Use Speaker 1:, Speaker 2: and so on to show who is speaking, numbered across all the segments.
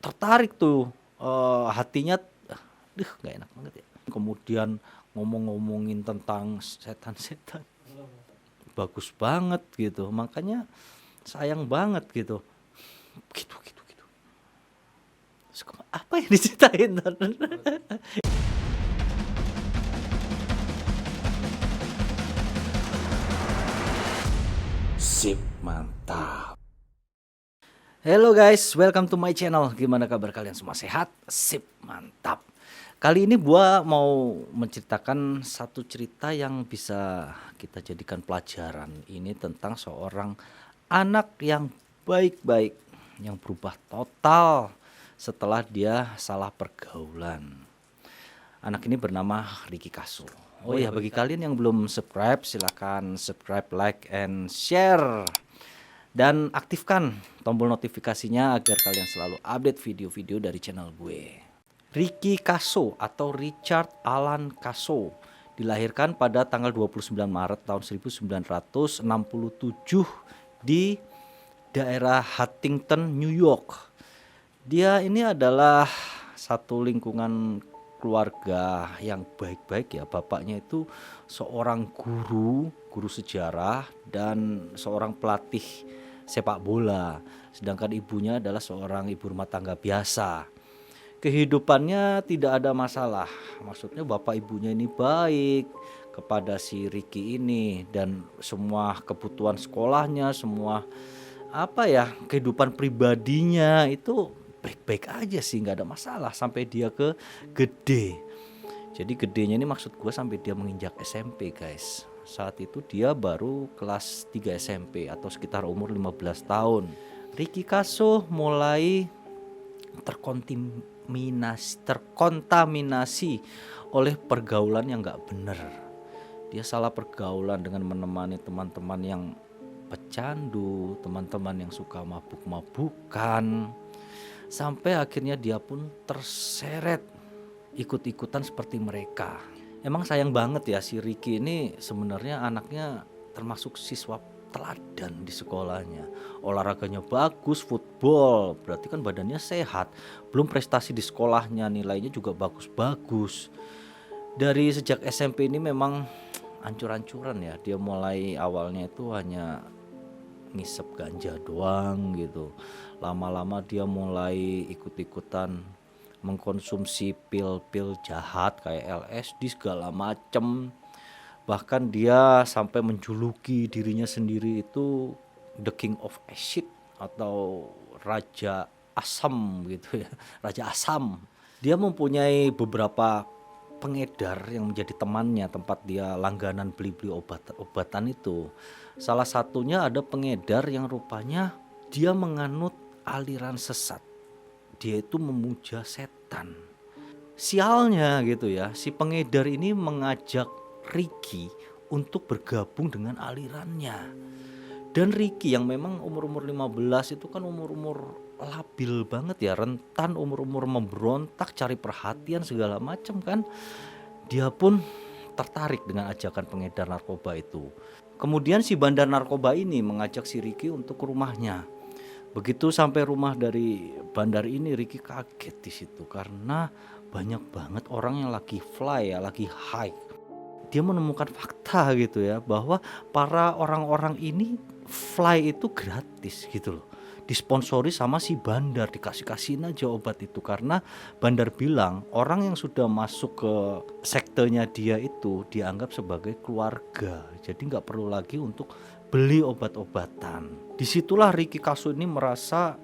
Speaker 1: tertarik tuh, hatinya, nggak enak banget ya. Kemudian ngomong-ngomongin tentang setan-setan, bagus banget gitu, makanya sayang banget gitu. Gitu gitu gitu. Apa yang diceritain? Sip, mantap. Hello guys, welcome to my channel. Gimana kabar kalian semua, sehat? Sip, mantap. Kali ini gua mau menceritakan satu cerita yang bisa kita jadikan pelajaran. Ini tentang seorang anak yang baik-baik, yang berubah total setelah dia salah pergaulan. Anak ini bernama Ricky Kaso. Oh ya, bagi kalian yang belum subscribe, silakan subscribe, like, and share. Dan aktifkan tombol notifikasinya agar kalian selalu update video-video dari channel gue. Ricky Kaso atau Richard Alan Kaso dilahirkan pada tanggal 29 Maret tahun 1967 di daerah Huntington, New York. Dia ini adalah satu lingkungan keluarga yang baik-baik ya. Bapaknya itu seorang guru sejarah dan seorang pelatih sepak bola. Sedangkan ibunya adalah seorang ibu rumah tangga biasa. Kehidupannya tidak ada masalah. Maksudnya bapak ibunya ini baik kepada si Ricky ini, dan semua kebutuhan sekolahnya, semua kehidupan pribadinya itu baik-baik aja sih, nggak ada masalah sampai dia ke gede. Jadi gedenya ini maksud gue sampai dia menginjak SMP guys. Saat itu dia baru kelas 3 SMP atau sekitar umur 15 tahun. Ricky Kaso mulai terkontaminasi oleh pergaulan yang nggak bener. Dia salah pergaulan dengan menemani teman-teman yang pecandu, teman-teman yang suka mabuk-mabukan, sampai akhirnya dia pun terseret ikut-ikutan seperti mereka. Emang sayang banget ya, si Ricky ini sebenarnya anaknya termasuk siswa teladan di sekolahnya. Olahraganya bagus, football, berarti kan badannya sehat. Belum prestasi di sekolahnya, nilainya juga bagus-bagus. Dari sejak SMP ini memang ancur-ancuran ya. Dia mulai awalnya itu hanya ngisep ganja doang gitu. Lama-lama dia mulai ikut-ikutan mengkonsumsi pil-pil jahat kayak LSD segala macem. Bahkan dia sampai menjuluki dirinya sendiri itu the king of acid atau raja asam gitu ya, raja asam. Dia mempunyai beberapa pengedar yang menjadi temannya, tempat dia langganan beli-beli obatan itu. Salah satunya ada pengedar yang rupanya dia menganut aliran sesat. Dia itu memuja setan. Sialnya gitu ya, si pengedar ini mengajak Ricky untuk bergabung dengan alirannya. Dan Ricky yang memang umur-umur 15 itu kan umur-umur labil banget ya, rentan, umur-umur memberontak, cari perhatian segala macam kan. Dia pun tertarik dengan ajakan pengedar narkoba itu. Kemudian si bandar narkoba ini mengajak si Ricky untuk ke rumahnya. Begitu sampai rumah dari bandar ini, Ricky kaget di situ karena banyak banget orang yang lagi fly ya, lagi high. Dia menemukan fakta gitu ya, bahwa para orang-orang ini fly itu gratis gitu loh. Disponsori sama si bandar, dikasih-kasihin aja obat itu, karena bandar bilang orang yang sudah masuk ke sektenya dia itu dianggap sebagai keluarga. Jadi nggak perlu lagi untuk beli obat-obatan. Disitulah Ricky Kaso ini merasa,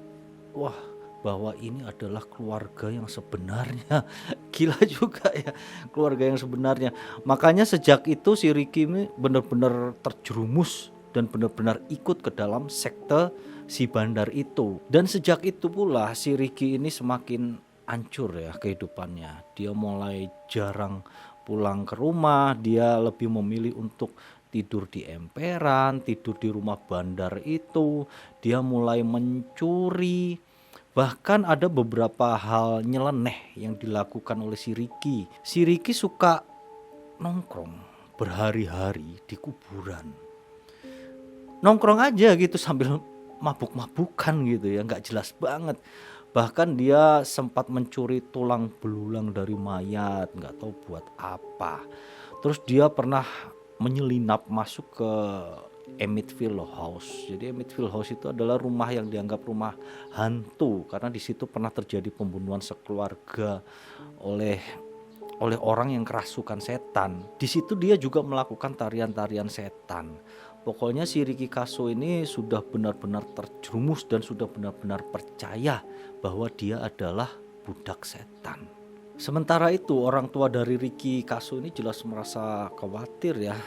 Speaker 1: wah, bahwa ini adalah keluarga yang sebenarnya. Gila juga ya, keluarga yang sebenarnya. Makanya sejak itu si Ricky ini benar-benar terjerumus dan benar-benar ikut ke dalam sekte si bandar itu. Dan sejak itu pula si Ricky ini semakin hancur ya kehidupannya. Dia mulai jarang pulang ke rumah, dia lebih memilih untuk tidur di emperan, tidur di rumah bandar itu. Dia mulai mencuri. Bahkan ada beberapa hal nyeleneh yang dilakukan oleh si Ricky. Si Ricky suka nongkrong berhari-hari di kuburan. Nongkrong aja gitu sambil mabuk-mabukan gitu ya, nggak jelas banget. Bahkan dia sempat mencuri tulang belulang dari mayat, nggak tahu buat apa. Terus dia pernah menyelinap masuk ke Amityville House. Jadi Amityville House itu adalah rumah yang dianggap rumah hantu karena di situ pernah terjadi pembunuhan sekeluarga oleh oleh orang yang kerasukan setan. Di situ dia juga melakukan tarian-tarian setan. Pokoknya si Ricky Kaso ini sudah benar-benar terjerumus dan sudah benar-benar percaya bahwa dia adalah budak setan. Sementara itu orang tua dari Ricky Kaso ini jelas merasa khawatir ya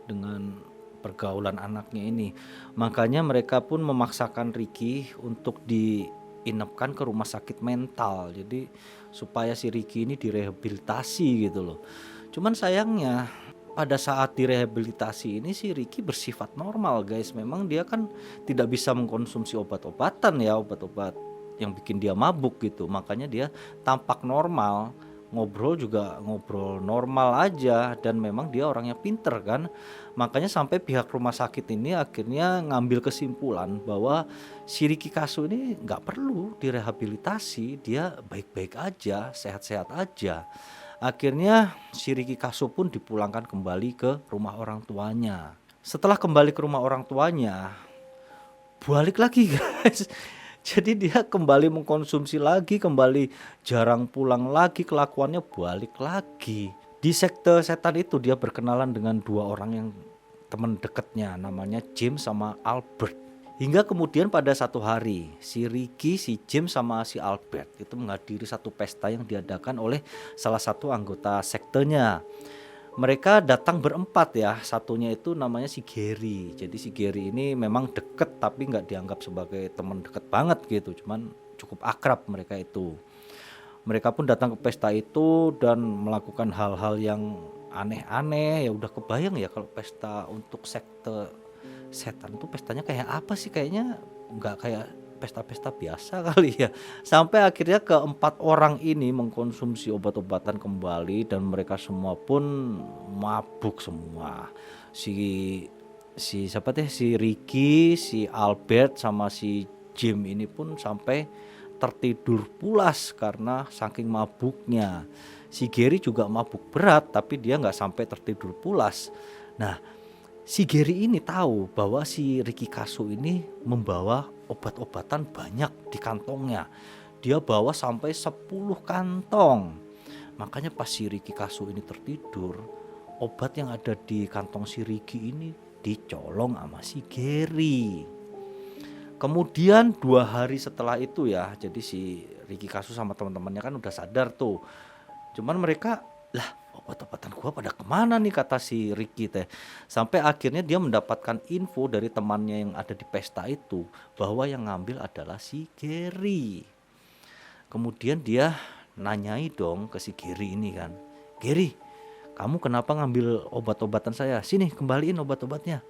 Speaker 1: dengan pergaulan anaknya ini. Makanya mereka pun memaksakan Ricky untuk diinapkan ke rumah sakit mental. Jadi supaya si Ricky ini direhabilitasi gitu loh. Cuman sayangnya pada saat direhabilitasi ini si Ricky bersifat normal guys. Memang dia kan tidak bisa mengkonsumsi obat-obatan ya, obat-obat yang bikin dia mabuk gitu. Makanya dia tampak normal, ngobrol juga ngobrol normal aja, dan memang dia orangnya pinter kan. Makanya sampai pihak rumah sakit ini akhirnya ngambil kesimpulan bahwa si Ricky Kaso ini nggak perlu direhabilitasi, dia baik-baik aja, sehat-sehat aja. Akhirnya si Ricky Kaso pun dipulangkan kembali ke rumah orang tuanya. Setelah kembali ke rumah orang tuanya, balik lagi guys. Jadi dia kembali mengkonsumsi lagi, kembali jarang pulang lagi, kelakuannya balik lagi. Di sekte setan itu dia berkenalan dengan dua orang yang teman dekatnya, namanya Jim sama Albert. Hingga kemudian pada satu hari si Ricky, si Jim sama si Albert itu menghadiri satu pesta yang diadakan oleh salah satu anggota sektenya. Mereka datang berempat ya, satunya itu namanya si Gary. Jadi si Gary ini memang deket tapi nggak dianggap sebagai teman deket banget gitu, cuman cukup akrab mereka itu. Mereka pun datang ke pesta itu dan melakukan hal-hal yang aneh-aneh. Ya udah kebayang ya kalau pesta untuk sekte setan tuh pestanya kayak apa sih, kayaknya nggak kayak pesta-pesta biasa kali ya. Sampai akhirnya keempat orang ini mengkonsumsi obat-obatan kembali dan mereka semua pun mabuk semua. Si si siapa teh, si Ricky, si Albert sama si Jim ini pun sampai tertidur pulas karena saking mabuknya. Si Gary juga mabuk berat tapi dia nggak sampai tertidur pulas. Nah, si Gary ini tahu bahwa si Ricky Kaso ini membawa obat-obatan banyak di kantongnya. Dia bawa sampai 10 kantong. Makanya pas si Ricky Kaso ini tertidur, obat yang ada di kantong si Ricky ini dicolong sama si Gary. Kemudian 2 hari setelah itu ya, jadi si Ricky Kaso sama teman-temannya kan udah sadar tuh. Cuman mereka, lah obat-obatan gua pada kemana nih, kata si Ricky teh. Sampai akhirnya dia mendapatkan info dari temannya yang ada di pesta itu bahwa yang ngambil adalah si Gary. Kemudian dia nanyai dong ke si Gary ini kan, Gary, kamu kenapa ngambil obat-obatan saya? Sini kembaliin obat-obatnya.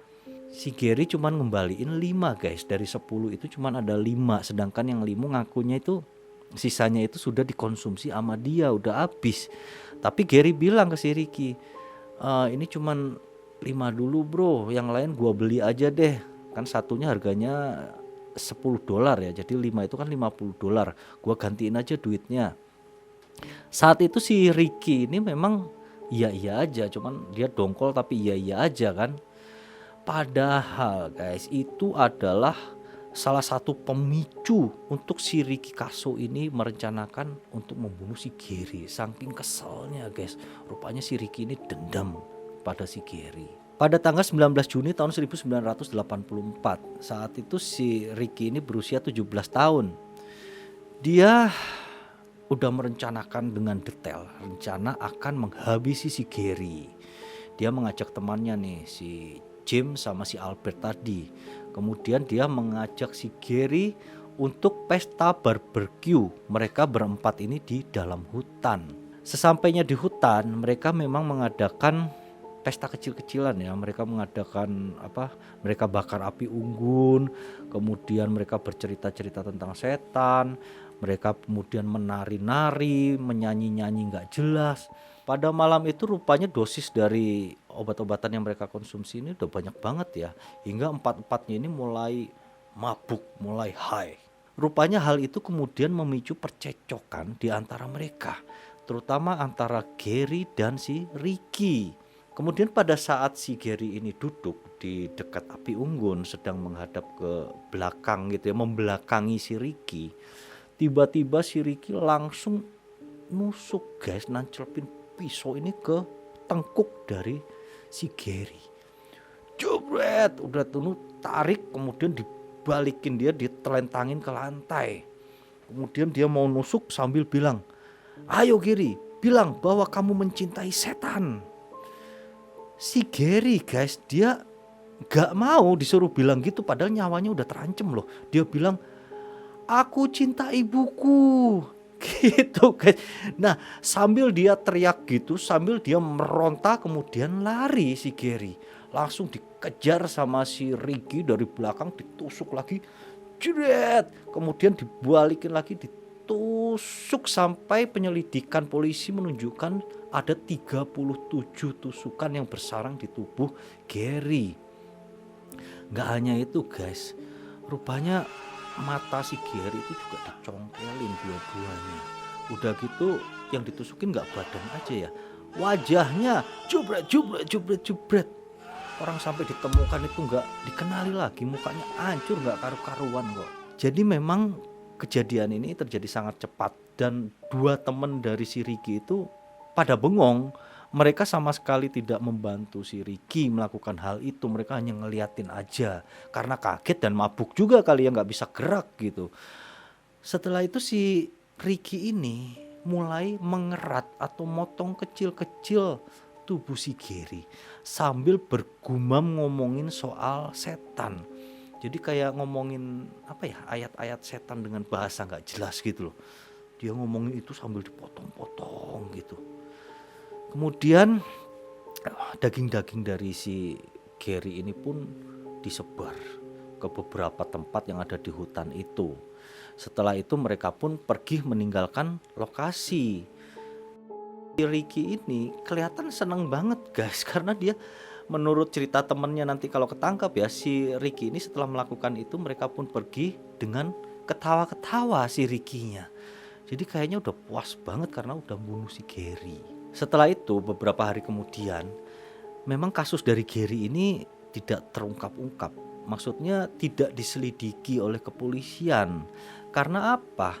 Speaker 1: Si Gary cuman ngembaliin 5 guys, dari 10 itu cuman ada 5, sedangkan yang 5 ngakunya itu sisanya itu sudah dikonsumsi sama dia, udah habis. Tapi Gary bilang ke si Ricky, ini cuman 5 dulu bro, yang lain gua beli aja deh. Kan satunya harganya $10 ya, jadi 5 itu kan $50, gua gantiin aja duitnya. Saat itu si Ricky ini memang iya aja, cuman dia dongkol tapi iya aja kan. Padahal guys itu adalah salah satu pemicu untuk si Ricky Kaso ini merencanakan untuk membunuh si Gary. Saking keselnya guys, rupanya si Ricky ini dendam pada si Gary. Pada tanggal 19 Juni tahun 1984, saat itu si Ricky ini berusia 17 tahun. Dia udah merencanakan dengan detail rencana akan menghabisi si Gary. Dia mengajak temannya nih, si Jim sama si Albert tadi. Kemudian dia mengajak si Gary untuk pesta barbecue. Mereka berempat ini di dalam hutan. Sesampainya di hutan, mereka memang mengadakan pesta kecil-kecilan ya. Mereka mengadakan mereka bakar api unggun, kemudian mereka bercerita-cerita tentang setan. Mereka kemudian menari-nari, menyanyi-nyanyi gak jelas. Pada malam itu rupanya dosis dari obat-obatan yang mereka konsumsi ini udah banyak banget ya. Hingga empat-empatnya ini mulai mabuk, mulai high. Rupanya hal itu kemudian memicu percecokan di antara mereka, terutama antara Gary dan si Ricky. Kemudian pada saat si Gary ini duduk di dekat api unggun sedang menghadap ke belakang gitu ya, membelakangi si Ricky, tiba-tiba si Ricky langsung nusuk guys, nancepin pisau ini ke tengkuk dari si Gary. Jebret, udah tuh tarik, kemudian dibalikin dia, ditelentangin ke lantai. Kemudian dia mau nusuk sambil bilang, ayo Gary, bilang bahwa kamu mencintai setan. Si Gary guys, dia gak mau disuruh bilang gitu padahal nyawanya udah terancam loh. Dia bilang, aku cinta ibuku. Gitu guys. Nah sambil dia teriak gitu, sambil dia meronta, kemudian lari si Gary. Langsung dikejar sama si Ricky dari belakang, ditusuk lagi. Jret. Kemudian dibalikin lagi, ditusuk sampai penyelidikan polisi menunjukkan ada 37 tusukan yang bersarang di tubuh Gary. Gak hanya itu guys, rupanya mata si Gary itu juga dicongkelin dua-duanya. Udah gitu yang ditusukin gak badan aja ya, wajahnya jubret jubret jubret jubret. Orang sampai ditemukan itu gak dikenali lagi, mukanya hancur gak karu-karuan kok. Jadi memang kejadian ini terjadi sangat cepat dan dua teman dari si Ricky itu pada bengong. Mereka sama sekali tidak membantu si Ricky melakukan hal itu. Mereka hanya ngeliatin aja karena kaget dan mabuk juga kali ya, gak bisa gerak gitu. Setelah itu si Ricky ini mulai mengerat atau motong kecil-kecil tubuh si Gary sambil bergumam ngomongin soal setan. Jadi kayak ngomongin apa ya, ayat-ayat setan dengan bahasa gak jelas gitu loh. Dia ngomongin itu sambil dipotong-potong gitu. Kemudian daging-daging dari si Gary ini pun disebar ke beberapa tempat yang ada di hutan itu. Setelah itu mereka pun pergi meninggalkan lokasi. Si Ricky ini kelihatan seneng banget guys, karena dia menurut cerita temennya nanti kalau ketangkap ya, si Ricky ini setelah melakukan itu mereka pun pergi dengan ketawa-ketawa si Ricky-nya. Jadi kayaknya udah puas banget karena udah bunuh si Gary. Setelah itu beberapa hari kemudian memang kasus dari Gary ini tidak terungkap-ungkap. Maksudnya tidak diselidiki oleh kepolisian. Karena apa?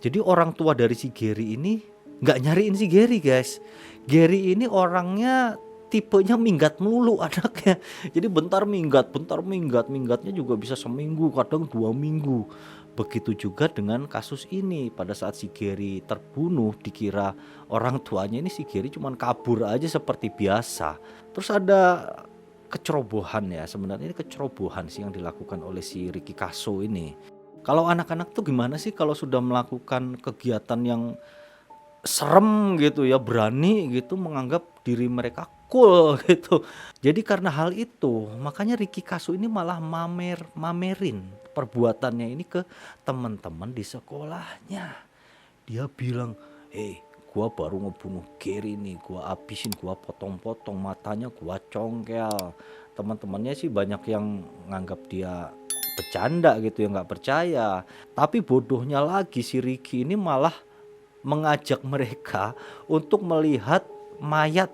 Speaker 1: Jadi orang tua dari si Gary ini gak nyariin si Gary guys. Gary ini orangnya tipenya minggat melulu anaknya. Jadi bentar minggat, minggatnya juga bisa seminggu, kadang 2 minggu. Begitu juga dengan kasus ini. Pada saat si Gary terbunuh, dikira orang tuanya ini si Gary cuman kabur aja seperti biasa. Terus ada kecerobohan ya, sebenarnya ini kecerobohan sih yang dilakukan oleh si Ricky Kaso ini. Kalau anak-anak tuh gimana sih kalau sudah melakukan kegiatan yang serem gitu ya, berani gitu, menganggap diri mereka cool gitu. Jadi karena hal itu makanya Ricky Kaso ini malah mamerin perbuatannya ini ke teman-teman di sekolahnya. Dia bilang, gua baru ngebunuh Gary nih, gua abisin, gua potong-potong matanya, gua congkel. Teman-temannya sih banyak yang nganggap dia bercanda gitu ya, nggak percaya. Tapi bodohnya lagi si Ricky ini malah mengajak mereka untuk melihat mayat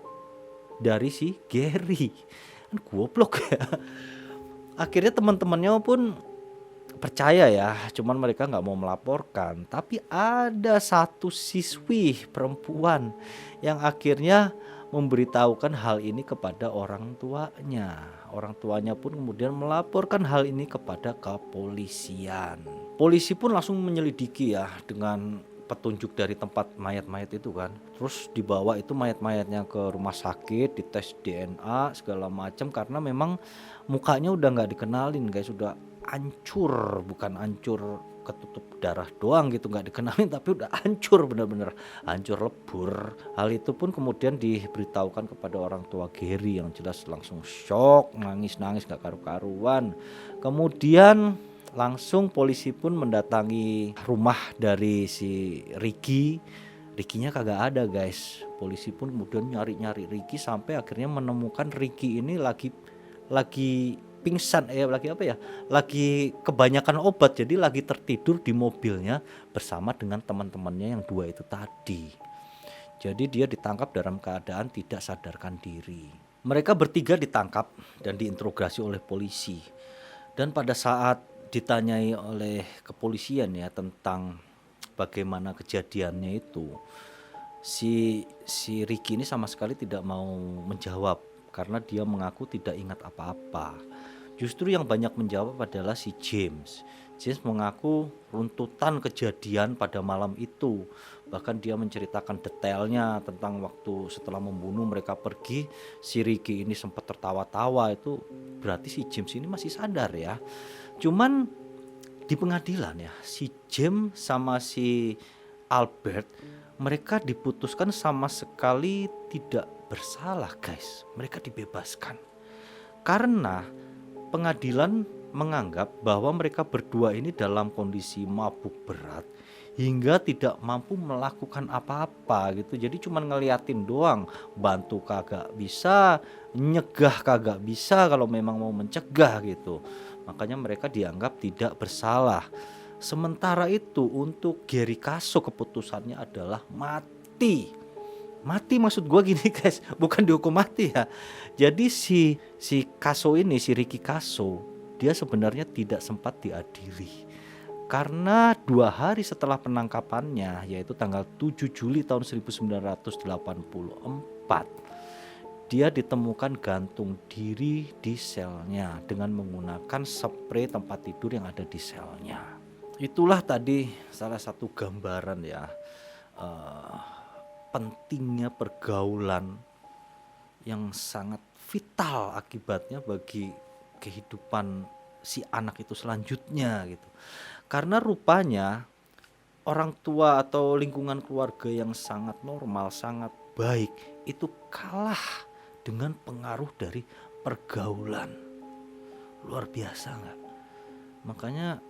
Speaker 1: dari si Gary. Kan goblok ya. Akhirnya teman-temannya pun percaya ya, cuman mereka nggak mau melaporkan. Tapi ada satu siswi perempuan yang akhirnya memberitahukan hal ini kepada orang tuanya. Orang tuanya pun kemudian melaporkan hal ini kepada kepolisian. Polisi pun langsung menyelidiki ya dengan petunjuk dari tempat mayat-mayat itu kan. Terus dibawa itu mayat-mayatnya ke rumah sakit, dites DNA segala macam, karena memang mukanya udah nggak dikenalin guys, udah hancur, bukan hancur ketutup darah doang gitu, nggak dikenalin tapi udah hancur, bener-bener hancur lebur. Hal itu pun kemudian diberitahukan kepada orang tua Gary yang jelas langsung shock, nangis-nangis gak karu-karuan. Kemudian langsung polisi pun mendatangi rumah dari si Ricky. Ricky-nya kagak ada guys. Polisi pun kemudian nyari-nyari Ricky sampai akhirnya menemukan Ricky ini lagi pingsan, lagi apa ya, lagi kebanyakan obat, jadi lagi tertidur di mobilnya bersama dengan teman-temannya yang 2 itu tadi. Jadi dia ditangkap dalam keadaan tidak sadarkan diri. Mereka bertiga ditangkap dan diinterogasi oleh polisi. Dan pada saat ditanyai oleh kepolisian ya tentang bagaimana kejadiannya itu, si Ricky ini sama sekali tidak mau menjawab karena dia mengaku tidak ingat apa-apa. Justru yang banyak menjawab adalah si James. James mengaku runtutan kejadian pada malam itu. Bahkan dia menceritakan detailnya tentang waktu setelah membunuh mereka pergi. Si Ricky ini sempat tertawa-tawa, itu berarti si James ini masih sadar ya. Cuman di pengadilan ya, si James sama si Albert, mereka diputuskan sama sekali tidak bersalah guys. Mereka dibebaskan karena pengadilan menganggap bahwa mereka berdua ini dalam kondisi mabuk berat hingga tidak mampu melakukan apa-apa gitu. Jadi cuman ngeliatin doang, bantu kagak bisa, nyegah kagak bisa kalau memang mau mencegah gitu. Makanya mereka dianggap tidak bersalah. Sementara itu untuk Gary Kaso keputusannya adalah mati. Mati maksud gue gini guys, bukan dihukum mati ya. Jadi si Kaso ini, si Ricky Kaso, dia sebenarnya tidak sempat diadili. Karena 2 hari setelah penangkapannya, yaitu tanggal 7 Juli tahun 1984, dia ditemukan gantung diri di selnya dengan menggunakan spray tempat tidur yang ada di selnya. Itulah tadi salah satu gambaran ya, pentingnya pergaulan yang sangat vital akibatnya bagi kehidupan si anak itu selanjutnya gitu. Karena rupanya orang tua atau lingkungan keluarga yang sangat normal, sangat baik itu kalah dengan pengaruh dari pergaulan. Luar biasa nggak? Makanya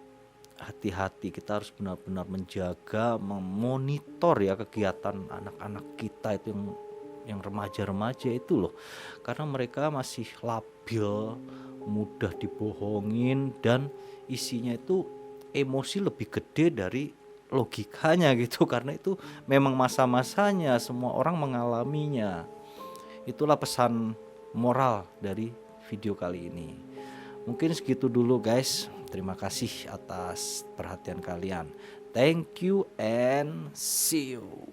Speaker 1: hati-hati, kita harus benar-benar menjaga, memonitor ya kegiatan anak-anak kita itu yang remaja-remaja itu loh. Karena mereka masih labil, mudah dibohongin, dan isinya itu emosi lebih gede dari logikanya gitu. Karena itu memang masa-masanya, semua orang mengalaminya. Itulah pesan moral dari video kali ini. Mungkin segitu dulu guys. Terima kasih atas perhatian kalian. Thank you and see you.